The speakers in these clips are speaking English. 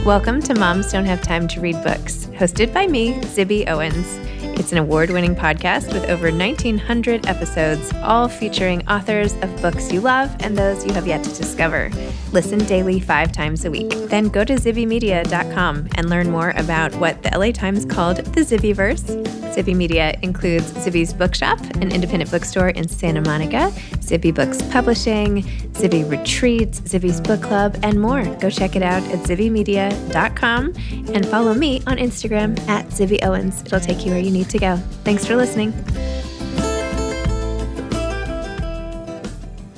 Welcome to Moms Don't Have Time to Read Books, hosted by me, Zibby Owens. It's an award-winning podcast with over 1,900 episodes, all featuring authors of books you love and those you have yet to discover. Listen daily 5 times a week. Then go to zibbymedia.com and learn more about what the LA Times called the Zibbyverse. Zibby Media includes Zibby's Bookshop, an independent bookstore in Santa Monica, Zibby Books Publishing, Zibby Retreats, Zibby's Book Club, and more. Go check it out at zibbymedia.com and follow me on Instagram at Zibby Owens. It'll take you where you need to go. Thanks for listening.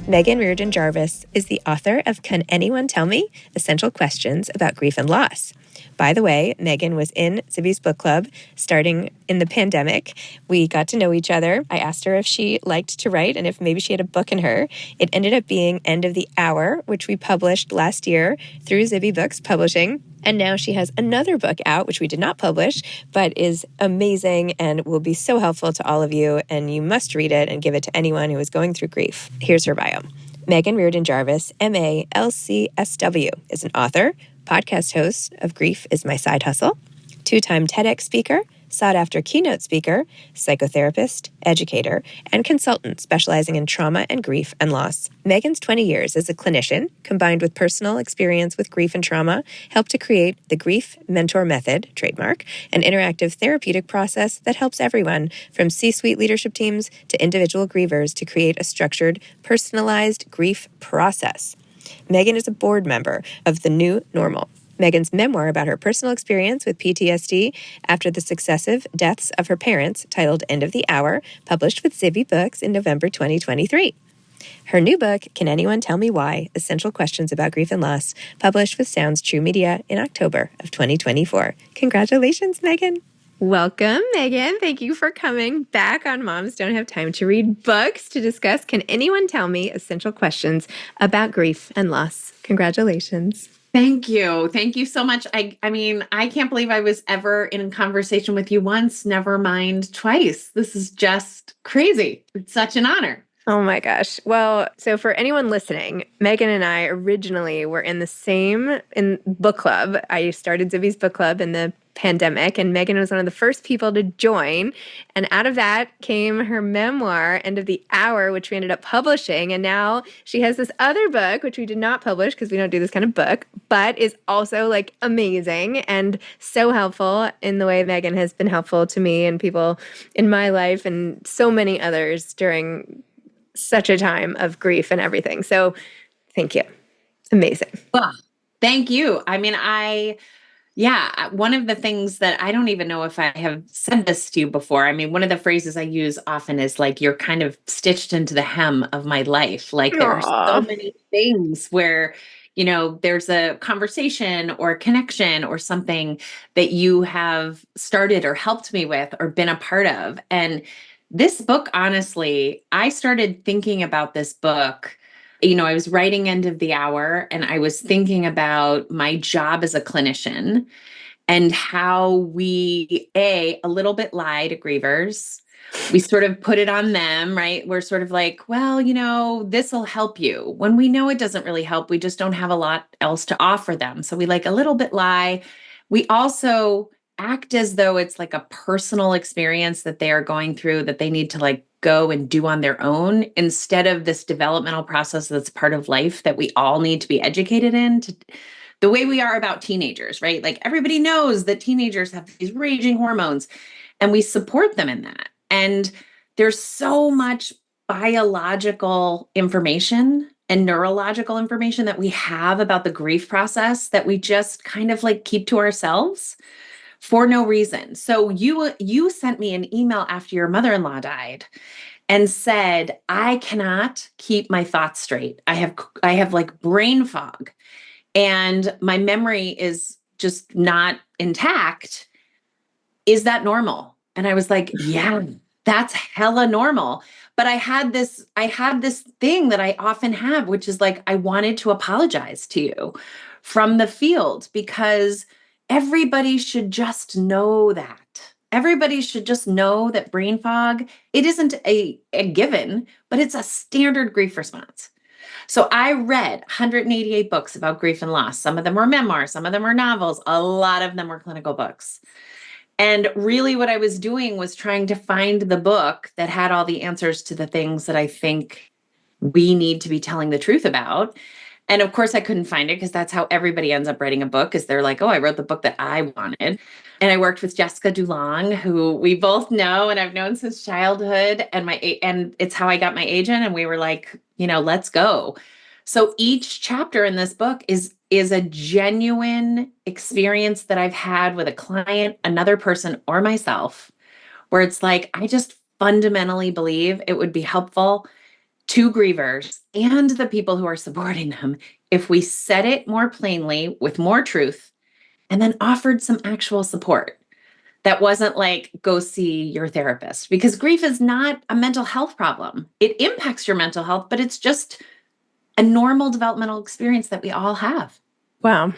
Meghan Riordan Jarvis is the author of Can Anyone Tell Me? Essential Questions About Grief and Loss. By the way, Meghan was in Zibby's Book Club starting in the pandemic. We got to know each other. I asked her if she liked to write and if maybe she had a book in her. It ended up being End of the Hour, which we published last year through Zibby Books Publishing. And now she has another book out, which we did not publish, but is amazing and will be so helpful to all of you. And you must read it and give it to anyone who is going through grief. Here's her bio. Meghan Riordan Jarvis, MALCSW, is an author, podcast host of Grief is My Side Hustle, 2-time TEDx speaker, sought-after keynote speaker, psychotherapist, educator, and consultant specializing in trauma and grief and loss. Meghan's 20 years as a clinician, combined with personal experience with grief and trauma, helped to create the Grief Mentor Method, trademark, an interactive therapeutic process that helps everyone, from C-suite leadership teams to individual grievers, to create a structured, personalized grief process. Meghan is a board member of The New Normal, Meghan's memoir about her personal experience with PTSD after the successive deaths of her parents, titled End of the Hour, published with Zibby Books in November 2023. Her new book, Can Anyone Tell Me Why? Essential Questions About Grief and Loss, published with Sounds True Media in October of 2024. Congratulations, Meghan. Welcome, Meghan. Thank you for coming back on Moms Don't Have Time to Read Books to discuss Can Anyone Tell Me? Essential Questions About Grief and Loss. Congratulations. Thank you. Thank you so much. I mean, I can't believe I was ever in conversation with you once, never mind twice. This is just crazy. It's such an honor. Oh my gosh. Well, so for anyone listening, Meghan and I originally were in book club. I started Zibby's Book Club in the pandemic, and Meghan was one of the first people to join. And out of that came her memoir, End of the Hour, which we ended up publishing. And now she has this other book, which we did not publish because we don't do this kind of book, but is also like amazing and so helpful in the way Meghan has been helpful to me and people in my life and so many others during such a time of grief and everything. So thank you. Amazing. Well, thank you. I mean, one of the things that I don't even know if I have said this to you before. I mean, one of the phrases I use often is like, you're kind of stitched into the hem of my life. Like there are so many things where, there's a conversation or a connection or something that you have started or helped me with or been a part of. And this book, honestly, I started thinking about this book. I was writing End of the Hour and I was thinking about my job as a clinician and how we, a little bit lie to grievers. We sort of put it on them, right? We're sort of like, well, this will help you. When we know it doesn't really help, we just don't have a lot else to offer them. So we like a little bit lie. We also act as though it's like a personal experience that they are going through that they need to like go and do on their own instead of this developmental process that's part of life that we all need to be educated in, the way we are about teenagers, right? Like everybody knows that teenagers have these raging hormones and we support them in that. And there's so much biological information and neurological information that we have about the grief process that we just kind of like keep to ourselves for no reason. So you sent me an email after your mother-in-law died and said, I cannot keep my thoughts straight. I have like brain fog and my memory is just not intact. Is that normal? And I was like, yeah, that's hella normal. But I had this thing that I often have, which is like, I wanted to apologize to you from the field because everybody should just know that. Everybody should just know that brain fog, it isn't a given, but it's a standard grief response. So I read 188 books about grief and loss. Some of them were memoirs, some of them were novels, a lot of them were clinical books. And really, what I was doing was trying to find the book that had all the answers to the things that I think we need to be telling the truth about. And of course, I couldn't find it because that's how everybody ends up writing a book, is they're like, oh, I wrote the book that I wanted. And I worked with Jessica Dulong, who we both know and I've known since childhood. And it's how I got my agent. And we were like, let's go. So each chapter in this book is a genuine experience that I've had with a client, another person, or myself, where it's like, I just fundamentally believe it would be helpful to grievers and the people who are supporting them if we said it more plainly with more truth and then offered some actual support. That wasn't like, go see your therapist, because grief is not a mental health problem. It impacts your mental health, but it's just a normal developmental experience that we all have. Wow.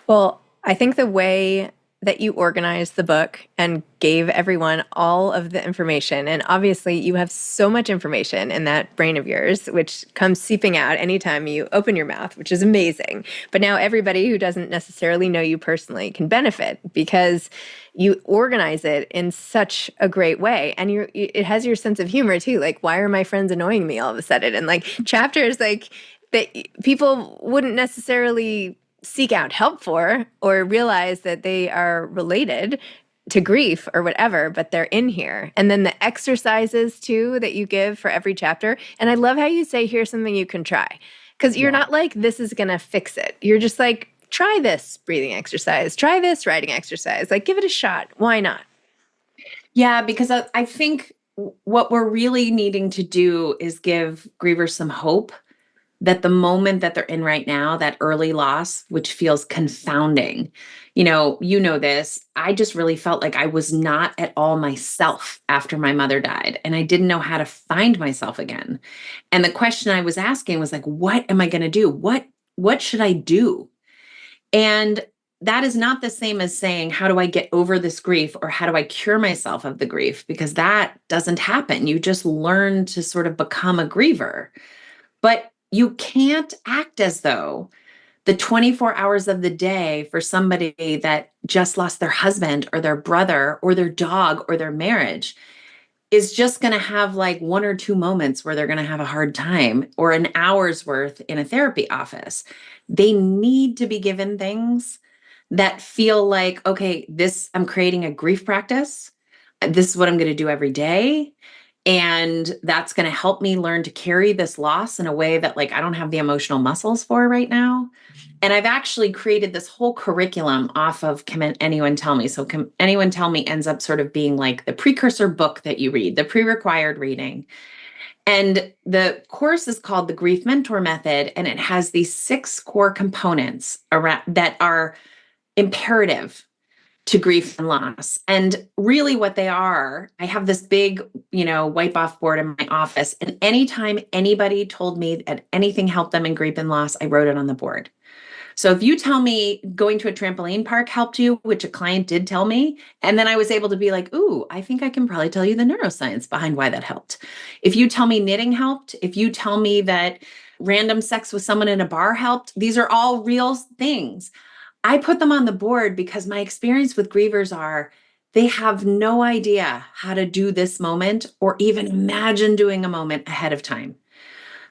Well, I think the way that you organized the book and gave everyone all of the information, and obviously you have so much information in that brain of yours, which comes seeping out anytime you open your mouth, which is amazing. But now everybody who doesn't necessarily know you personally can benefit because you organize it in such a great way. And it has your sense of humor too. Like, why are my friends annoying me all of a sudden? And like chapters like that people wouldn't necessarily seek out help for or realize that they are related to grief or whatever, but they're in here. And then the exercises too that you give for every chapter. And I love how you say, here's something you can try. Because you're not like, this is going to fix it. You're just like, try this breathing exercise, try this writing exercise, like give it a shot. Why not? Yeah, because I think what we're really needing to do is give grievers some hope that the moment that they're in right now, that early loss, which feels confounding, this, I just really felt like I was not at all myself after my mother died. And I didn't know how to find myself again. And the question I was asking was like, what am I going to do? What should I do? And that is not the same as saying, how do I get over this grief, or how do I cure myself of the grief? Because that doesn't happen. You just learn to sort of become a griever. But you can't act as though the 24 hours of the day for somebody that just lost their husband or their brother or their dog or their marriage is just going to have like one or two moments where they're going to have a hard time, or an hour's worth in a therapy office. They need to be given things that feel like, okay, I'm creating a grief practice. This is what I'm going to do every day. And that's going to help me learn to carry this loss in a way that like I don't have the emotional muscles for right now. And I've actually created this whole curriculum off of Can Anyone Tell Me? So Can Anyone Tell Me ends up sort of being like the precursor book that you read, the pre-required reading. And the course is called the Grief Mentor Method, and it has these 6 core components around that are imperative to grief and loss. And really what they are, I have this big, wipe off board in my office. And anytime anybody told me that anything helped them in grief and loss, I wrote it on the board. So if you tell me going to a trampoline park helped you, which a client did tell me, and then I was able to be like, ooh, I think I can probably tell you the neuroscience behind why that helped. If you tell me knitting helped, if you tell me that random sex with someone in a bar helped, these are all real things. I put them on the board because my experience with grievers are they have no idea how to do this moment or even imagine doing a moment ahead of time.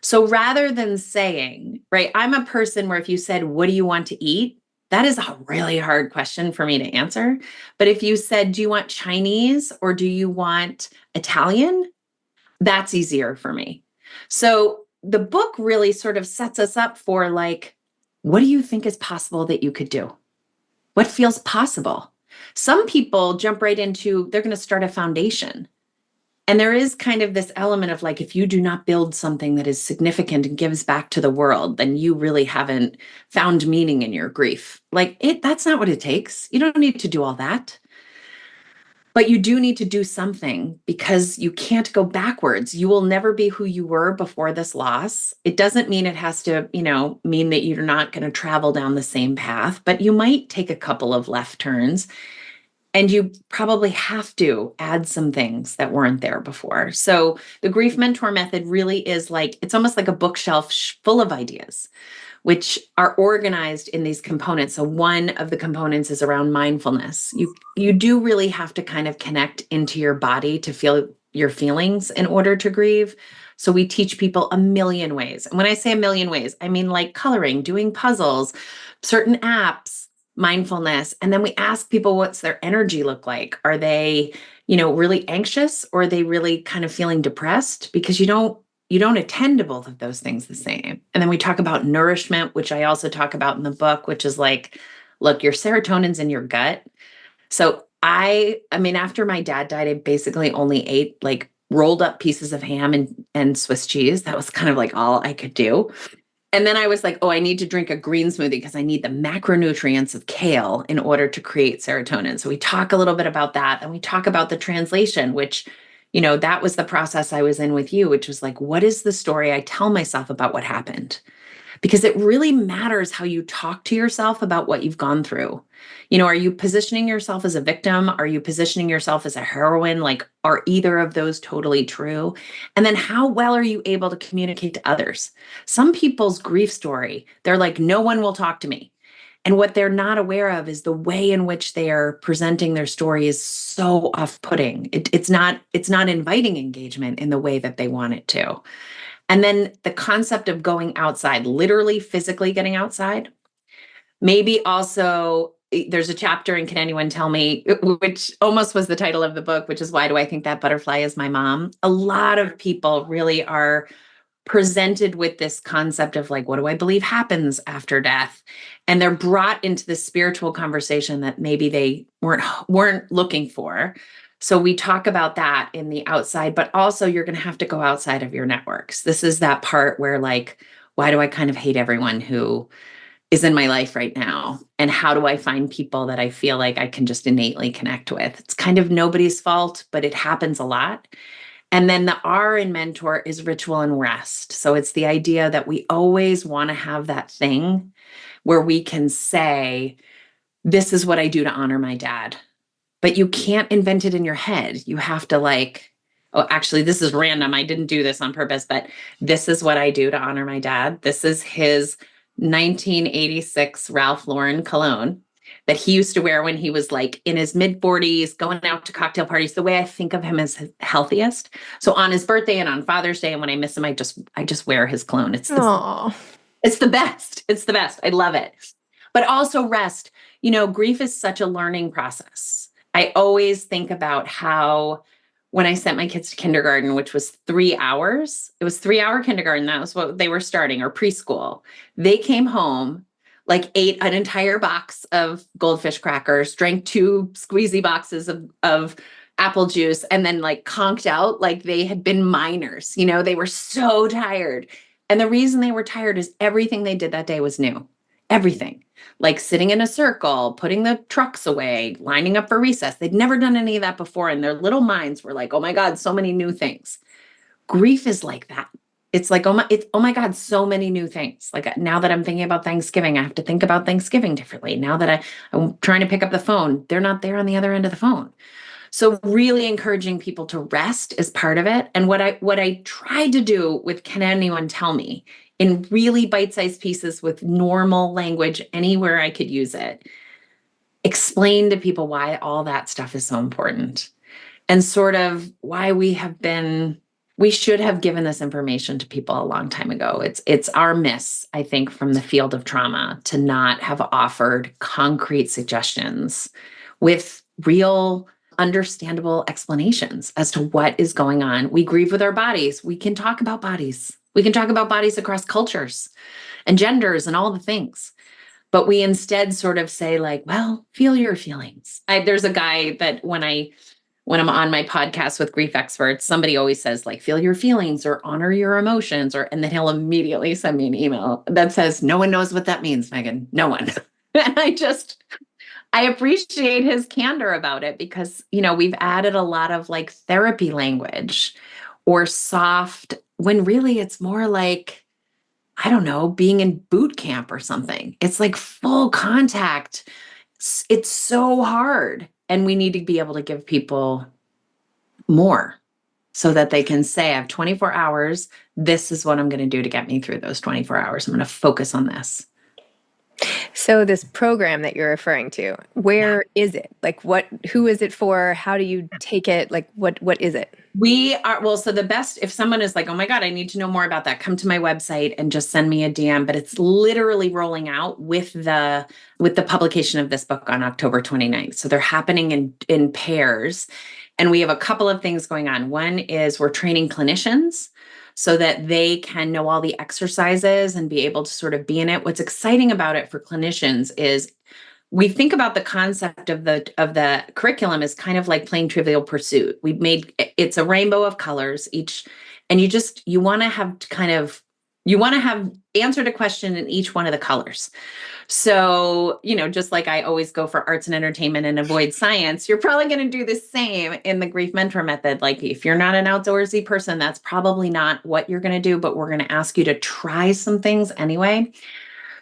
So rather than saying, right, I'm a person where if you said, what do you want to eat? That is a really hard question for me to answer. But if you said, do you want Chinese or do you want Italian? That's easier for me. So the book really sort of sets us up for like, what do you think is possible that you could do? What feels possible? Some people jump right into, they're going to start a foundation. And there is kind of this element of like, if you do not build something that is significant and gives back to the world, then you really haven't found meaning in your grief. That's not what it takes. You don't need to do all that. But you do need to do something because you can't go backwards. You will never be who you were before this loss. It doesn't mean it has to, mean that you're not going to travel down the same path, but you might take a couple of left turns. And you probably have to add some things that weren't there before. So the grief mentor method really is like, it's almost like a bookshelf full of ideas, which are organized in these components. So one of the components is around mindfulness. You do really have to kind of connect into your body to feel your feelings in order to grieve. So we teach people a million ways. And when I say a million ways, I mean like coloring, doing puzzles, certain apps, mindfulness. And then we ask people what's their energy look like? Are they, really anxious, or are they really kind of feeling depressed? Because you don't attend to both of those things the same. And then we talk about nourishment, which I also talk about in the book, which is like, look, your serotonin's in your gut. So I mean, after my dad died, I basically only ate like rolled up pieces of ham and Swiss cheese. That was kind of like all I could do. And then I was like, oh, I need to drink a green smoothie because I need the macronutrients of kale in order to create serotonin. So we talk a little bit about that. And we talk about the translation, which, that was the process I was in with you, which was like, what is the story I tell myself about what happened? Because it really matters how you talk to yourself about what you've gone through. Are you positioning yourself as a victim? Are you positioning yourself as a heroine? Like, are either of those totally true? And then how well are you able to communicate to others? Some people's grief story, they're like, no one will talk to me. And what they're not aware of is the way in which they are presenting their story is so off-putting. It's not inviting engagement in the way that they want it to. And then the concept of going outside, literally physically getting outside. Maybe also there's a chapter in Can Anyone Tell Me, which almost was the title of the book, which is Why Do I Think That Butterfly Is My Mom? A lot of people really are presented with this concept of like, what do I believe happens after death? And they're brought into this spiritual conversation that maybe they weren't looking for. So we talk about that in the outside, but also you're going to have to go outside of your networks. This is that part where like, why do I kind of hate everyone who is in my life right now? And how do I find people that I feel like I can just innately connect with? It's kind of nobody's fault, but it happens a lot. And then the R in mentor is ritual and rest. So it's the idea that we always want to have that thing where we can say, this is what I do to honor my dad. But you can't invent it in your head. You have to like, oh, actually, this is random. I didn't do this on purpose, but this is what I do to honor my dad. This is his 1986 Ralph Lauren cologne that he used to wear when he was like in his mid 40s, going out to cocktail parties, the way I think of him as healthiest. So on his birthday and on Father's Day, and when I miss him, I just wear his cologne. It's the best. It's the best. I love it. But also rest. Grief is such a learning process. I always think about how when I sent my kids to kindergarten, which was 3 hours, it was 3 hour kindergarten. That was what they were starting, or preschool. They came home, like ate an entire box of goldfish crackers, drank 2 squeezy boxes of apple juice, and then like conked out like they had been minors. They were so tired. And the reason they were tired is everything they did that day was new. Everything. Like sitting in a circle, putting the trucks away, lining up for recess. They'd never done any of that before. And their little minds were like, oh my God, so many new things. Grief is like that. It's like, oh my God, so many new things. Like now that I'm thinking about Thanksgiving, I have to think about Thanksgiving differently. Now that I'm trying to pick up the phone, they're not there on the other end of the phone. So really encouraging people to rest is part of it. And what I tried to do with Can Anyone Tell Me, in really bite-sized pieces with normal language anywhere I could use it, explain to people why all that stuff is so important and sort of why we should have given this information to people a long time ago. It's our miss, I think, from the field of trauma to not have offered concrete suggestions with real understandable explanations as to what is going on. We grieve with our bodies. We can talk about bodies. We can talk about bodies across cultures and genders and all the things. But we instead sort of say like, well, feel your feelings. There's a guy that when I'm on my podcast with grief experts, somebody always says like, feel your feelings or honor your emotions, and then he'll immediately send me an email that says, no one knows what that means, Meghan. No one. And I appreciate his candor about it because, we've added a lot of like therapy language or soft, when really it's more like, I don't know, being in boot camp or something. It's like full contact. It's so hard. And we need to be able to give people more so that they can say, I have 24 hours. This is what I'm going to do to get me through those 24 hours. I'm going to focus on this. So this program that you're referring to, where is it? Like who is it for? How do you take it? Like what is it? We are, well, so the best, if someone is like, oh my God, I need to know more about that, come to my website and just send me a DM. But it's literally rolling out with the publication of this book on October 29th. So they're happening in pairs. And we have a couple of things going on. One is we're training clinicians so that they can know all the exercises and be able to sort of be in it. What's exciting about it for clinicians is we think about the concept of the curriculum as kind of like playing Trivial Pursuit. We've made it's a rainbow of colors each, and you want to have answered a question in each one of the colors. So, just like I always go for arts and entertainment and avoid science, you're probably going to do the same in the grief mentor method. Like if you're not an outdoorsy person, that's probably not what you're going to do, but we're going to ask you to try some things anyway.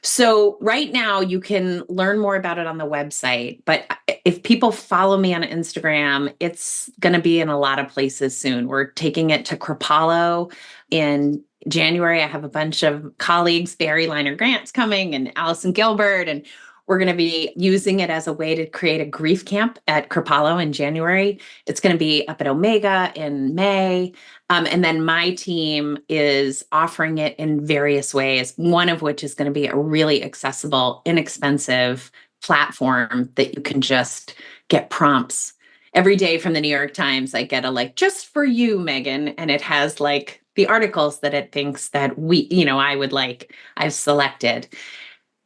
So right now you can learn more about it on the website, but if people follow me on Instagram, it's going to be in a lot of places soon. We're taking it to Kripalu in January. I have a bunch of colleagues, Barry Liner Grant's coming and Allison Gilbert, and we're going to be using it as a way to create a grief camp at Kripalu in January. It's going to be up at Omega in May. And then my team is offering it in various ways, one of which is going to be a really accessible, inexpensive platform that you can just get prompts. Every day from the New York Times, I get a just for you, Meghan. And it has the articles that it thinks that I've selected.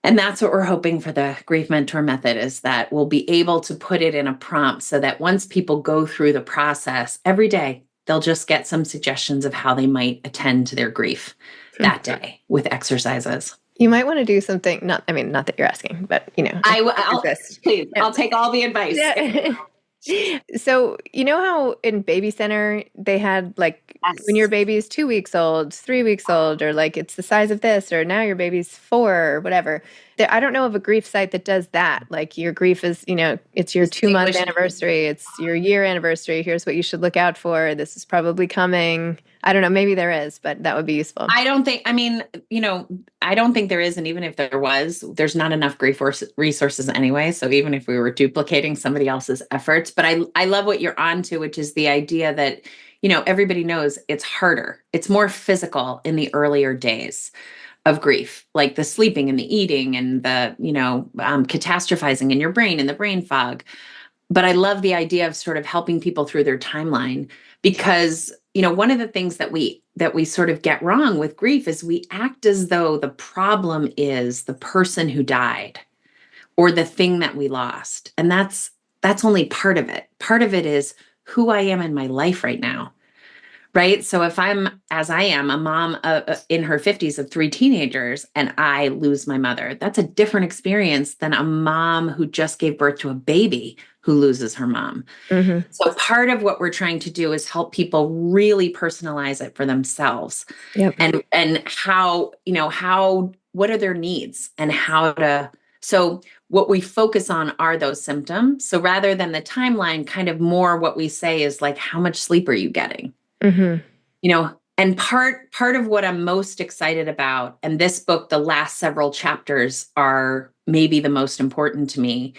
And that's what we're hoping for the Grief Mentor Method is that we'll be able to put it in a prompt so that once people go through the process every day, they'll just get some suggestions of how they might attend to their grief that day with exercises. You might want to do something, not that you're asking, but Please, I'll take all the advice. Yeah. So, how in Baby Center they had when your baby is 2 weeks old, 3 weeks old, or it's the size of this, or now your baby's 4 or whatever. I don't know of a grief site that does that. Like your grief is, it's your 2-month anniversary, it's your year anniversary. Here's what you should look out for. This is probably coming. I don't know. Maybe there is, but that would be useful. I don't think there is. And even if there was, there's not enough grief resources anyway. So even if we were duplicating somebody else's efforts, but I love what you're onto, which is the idea that, everybody knows it's harder. It's more physical in the earlier days of grief, like the sleeping and the eating and the, catastrophizing in your brain and the brain fog. But I love the idea of sort of helping people through their timeline because, one of the things that we sort of get wrong with grief is we act as though the problem is the person who died or the thing that we lost. And that's only part of it. Part of it is who I am in my life right now. Right. So if I'm, as I am, a mom in her 50s of 3 teenagers and I lose my mother, that's a different experience than a mom who just gave birth to a baby who loses her mom. Mm-hmm. So part of what we're trying to do is help people really personalize it for themselves. Yep. And how, what are their needs and how to, so what we focus on are those symptoms. So rather than the timeline, kind of more what we say is how much sleep are you getting? Mm-hmm. And part of what I'm most excited about, and this book, the last several chapters are maybe the most important to me,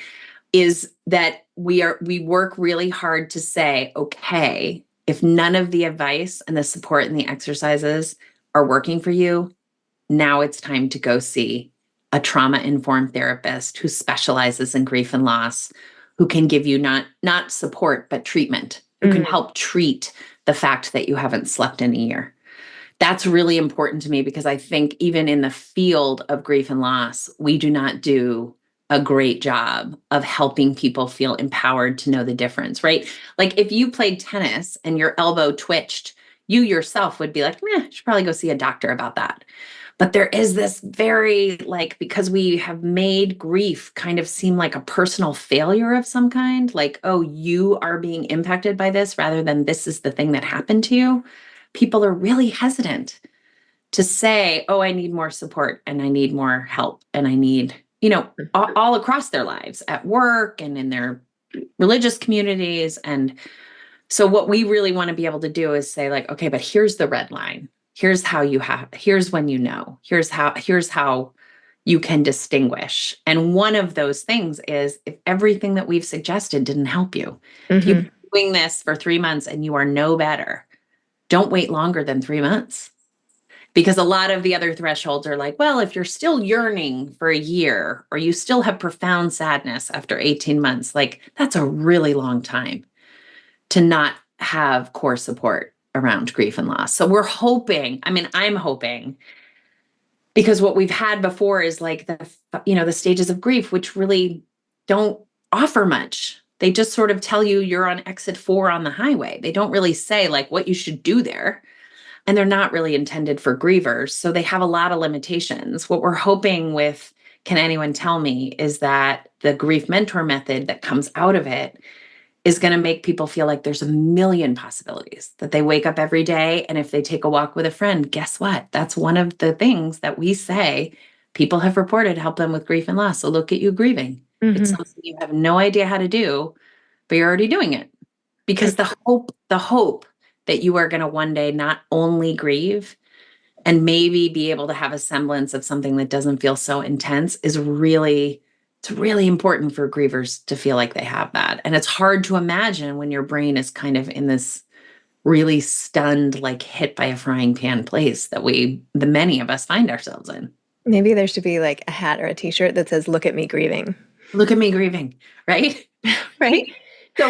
is that we work really hard to say, okay, if none of the advice and the support and the exercises are working for you, now it's time to go see a trauma-informed therapist who specializes in grief and loss, who can give you not support, but treatment, who can help treat the fact that you haven't slept in a year. That's really important to me because I think even in the field of grief and loss, we do not do a great job of helping people feel empowered to know the difference, right? Like if you played tennis and your elbow twitched, you yourself would be like, I should probably go see a doctor about that. But there is this very, because we have made grief kind of seem like a personal failure of some kind, oh, you are being impacted by this rather than this is the thing that happened to you. People are really hesitant to say, oh, I need more support and I need more help and I need, all across their lives at work and in their religious communities. And so what we really want to be able to do is say like, okay, but here's the red line. Here's how here's when here's how you can distinguish. And one of those things is if everything that we've suggested didn't help you, if you've been doing this for 3 months and you are no better, don't wait longer than 3 months. Because a lot of the other thresholds are like, well, if you're still yearning for a year or you still have profound sadness after 18 months, like that's a really long time to not have core support around grief and loss. So we're hoping, I'm hoping, because what we've had before is like the stages of grief, which really don't offer much. They just sort of tell you you're on exit 4 on the highway. They don't really say like what you should do there. And they're not really intended for grievers. So they have a lot of limitations. What we're hoping with Can Anyone Tell Me is that the grief mentor method that comes out of it is going to make people feel like there's a million possibilities, that they wake up every day. And if they take a walk with a friend, guess what? That's one of the things that we say people have reported help them with grief and loss. So look at you grieving. It's something you have no idea how to do, but you're already doing it. Because the hope that you are going to one day not only grieve and maybe be able to have a semblance of something that doesn't feel so intense it's really important for grievers to feel like they have that. And it's hard to imagine when your brain is kind of in this really stunned, like hit by a frying pan place that the many of us find ourselves in. Maybe there should be like a hat or a t-shirt that says, "Look at me grieving." Look at me grieving, right? Right? So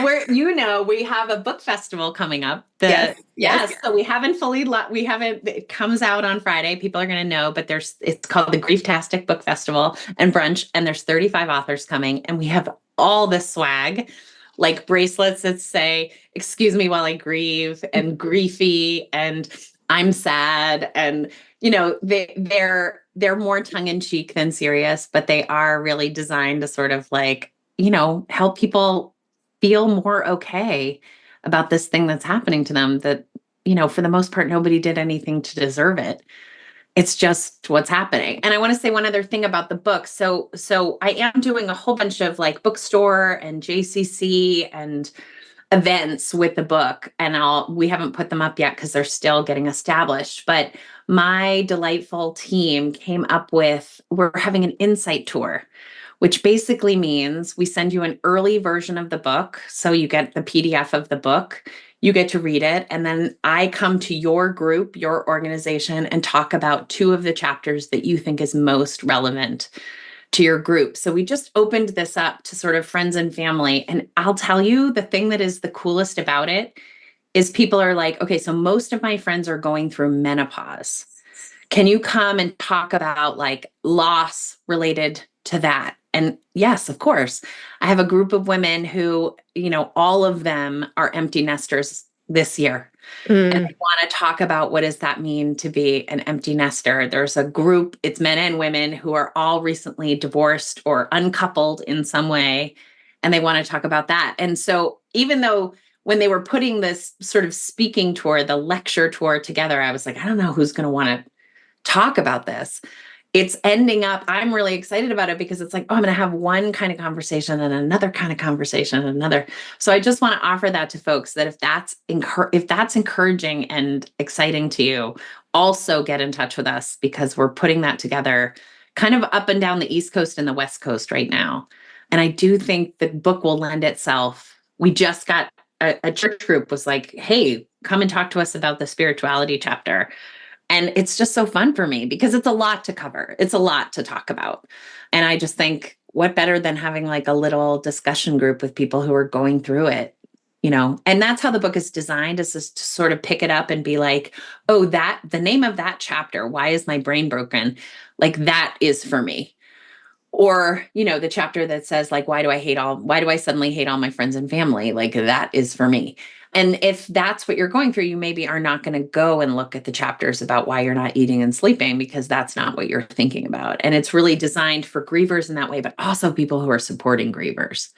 we have a book festival coming up. Yes. So we haven't it comes out on Friday. People are going to know, but it's called the Grieftastic Book Festival and Brunch. And there's 35 authors coming and we have all this swag, like bracelets that say, "Excuse me while I grieve," and "Griefy," and "I'm sad." And, they're more tongue in cheek than serious, but they are really designed to sort of like, help people feel more okay about this thing that's happening to them that, for the most part, nobody did anything to deserve it. It's just what's happening. And I want to say one other thing about the book. So I am doing a whole bunch of like bookstore and JCC and events with the book, and we haven't put them up yet because they're still getting established. But my delightful team came up with, we're having an insight tour, which basically means we send you an early version of the book. So you get the PDF of the book, you get to read it. And then I come to your group, your organization, and talk about 2 of the chapters that you think is most relevant to your group. So we just opened this up to sort of friends and family. And I'll tell you, the thing that is the coolest about it is people are like, okay, so most of my friends are going through menopause. Can you come and talk about like loss related to that? And yes, of course. I have a group of women who, all of them are empty nesters this year. And I want to talk about what does that mean to be an empty nester. There's a group, it's men and women who are all recently divorced or uncoupled in some way, and they want to talk about that. And so even though when they were putting this sort of speaking tour, the lecture tour together, I was like, I don't know who's going to want to talk about this. It's ending up, I'm really excited about it because it's like, oh, I'm going to have one kind of conversation and another kind of conversation and another. So I just want to offer that to folks that if that's encouraging and exciting to you, also get in touch with us because we're putting that together kind of up and down the East Coast and the West Coast right now. And I do think the book will lend itself. We just got a church group was like, hey, come and talk to us about the spirituality chapter. And it's just so fun for me because it's a lot to cover. It's a lot to talk about. And I just think what better than having like a little discussion group with people who are going through it, and that's how the book is designed, is just to sort of pick it up and be like, oh, the name of that chapter, "Why is my brain broken?" Like that is for me. Or, the chapter that says like, why do I suddenly hate all my friends and family? Like that is for me. And if that's what you're going through, you maybe are not going to go and look at the chapters about why you're not eating and sleeping because that's not what you're thinking about. And it's really designed for grievers in that way, but also people who are supporting grievers,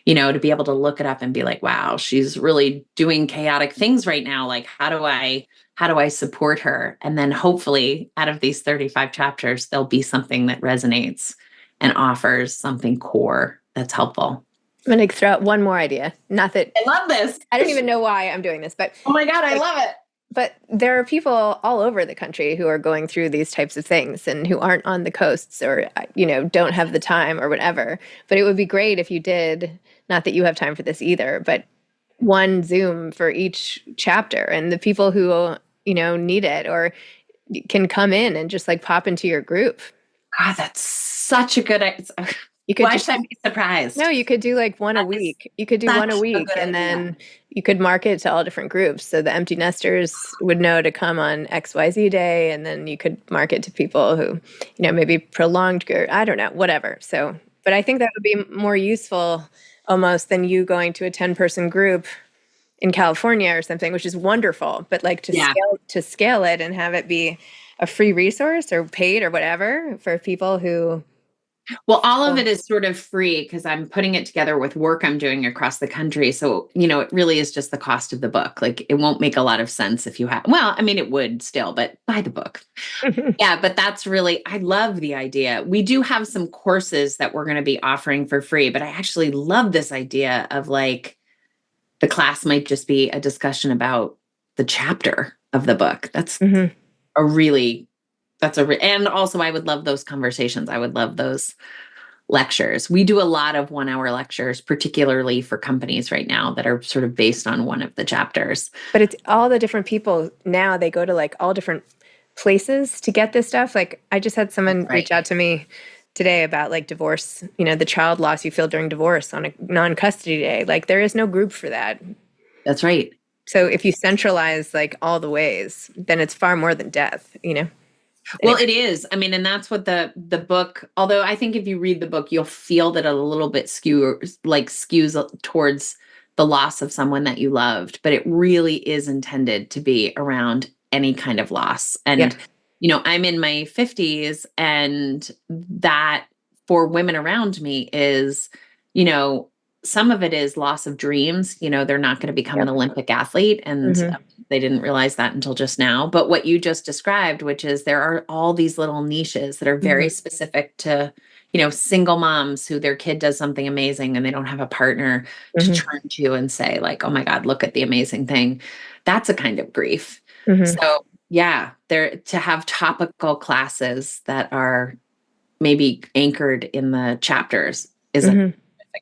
to be able to look it up and be like, wow, she's really doing chaotic things right now. Like, how do I support her? And then hopefully out of these 35 chapters, there'll be something that resonates and offers something core that's helpful. I'm going to throw out one more idea. Not that I love this. I don't even know why I'm doing this, but oh my God, I love it. But there are people all over the country who are going through these types of things and who aren't on the coasts or, don't have the time or whatever. But it would be great if you did, not that you have time for this either, but one Zoom for each chapter, and the people who, need it or can come in and just like pop into your group. God, that's such a good idea. Why should I be surprised? No, you could do like one a week. You could do one a week, and then you could market to all different groups. So the empty nesters would know to come on XYZ day, and then you could market to people who, maybe prolonged, I don't know, whatever. So, but I think that would be more useful almost than you going to a 10-person group in California or something, which is wonderful. But like to scale it and have it be a free resource or paid or whatever for people who. Well, all of it is sort of free because I'm putting it together with work I'm doing across the country. So, it really is just the cost of the book. Like, it won't make a lot of sense if you have, it would still, but buy the book. Yeah, but that's really, I love the idea. We do have some courses that we're going to be offering for free, but I actually love this idea of like, the class might just be a discussion about the chapter of the book. That's and also I would love those conversations. I would love those lectures. We do a lot of 1-hour lectures, particularly for companies right now that are sort of based on one of the chapters. But it's all the different people now, they go to like all different places to get this stuff. Like I just had someone reach out to me today about like divorce, the child loss you feel during divorce on a non-custody day. Like there is no group for that. That's right. So if you centralize like all the ways, then it's far more than death, Well, it is. And that's what the book, although I think if you read the book, you'll feel that a little bit skews towards the loss of someone that you loved, but it really is intended to be around any kind of loss. And, I'm in my 50s, and that for women around me is, some of it is loss of dreams. They're not going to become an Olympic athlete, and they didn't realize that until just now. But what you just described, which is there are all these little niches that are very specific to, single moms who their kid does something amazing and they don't have a partner to turn to and say like, oh my God, look at the amazing thing. That's a kind of grief. So yeah, to have topical classes that are maybe anchored in the chapters is a terrific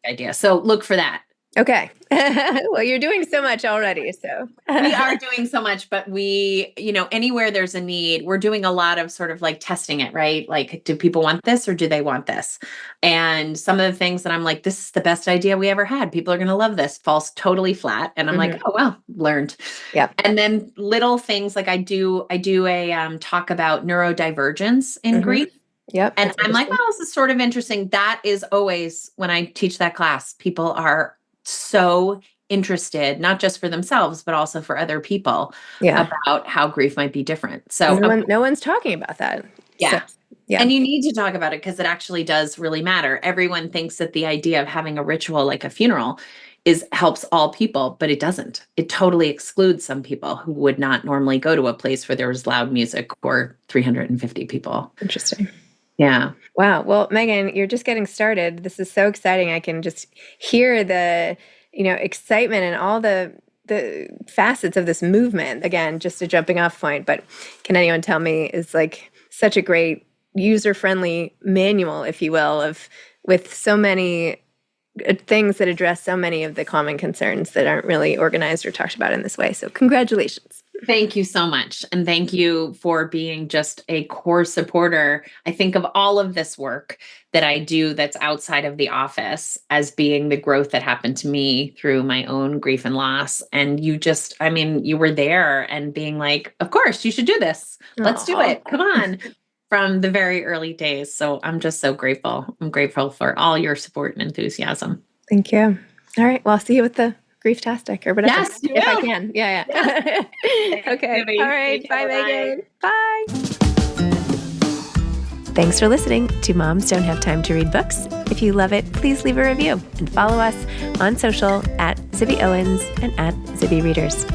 idea. So look for that. Okay. Well, you're doing so much already. So we are doing so much, but we, anywhere there's a need, we're doing a lot of sort of like testing it, right? Like, do people want this or do they want this? And some of the things that I'm like, this is the best idea we ever had. People are going to love this, falls totally flat. And I'm like, oh, well, learned. Yeah. And then little things like I do a talk about neurodivergence in grief. Yep. And I'm like, well, this is sort of interesting. That is always when I teach that class, people are so interested, not just for themselves, but also for other people about how grief might be different. So no one's talking about that. Yeah. So, yeah. And you need to talk about it because it actually does really matter. Everyone thinks that the idea of having a ritual like a funeral helps all people, but it doesn't. It totally excludes some people who would not normally go to a place where there was loud music or 350 people. Interesting. Yeah. Wow. Well, Meghan, you're just getting started. This is so exciting. I can just hear the, excitement and all the facets of this movement. Again, just a jumping off point, but Can Anyone Tell Me is like such a great user-friendly manual, if you will, with so many things that address so many of the common concerns that aren't really organized or talked about in this way. So congratulations. Thank you so much. And thank you for being just a core supporter. I think of all of this work that I do that's outside of the office as being the growth that happened to me through my own grief and loss. And you you were there and being like, of course, you should do this. Let's do it. Come on. From the very early days. So I'm just so grateful. I'm grateful for all your support and enthusiasm. Thank you. All right. Well, I'll see you with the Grieftastic or whatever. Yes, if I can. Yeah. Okay. All right. Bye, Meghan. Bye. Thanks for listening to Moms Don't Have Time to Read Books. If you love it, please leave a review and follow us on social at Zibby Owens and at Zibby Readers.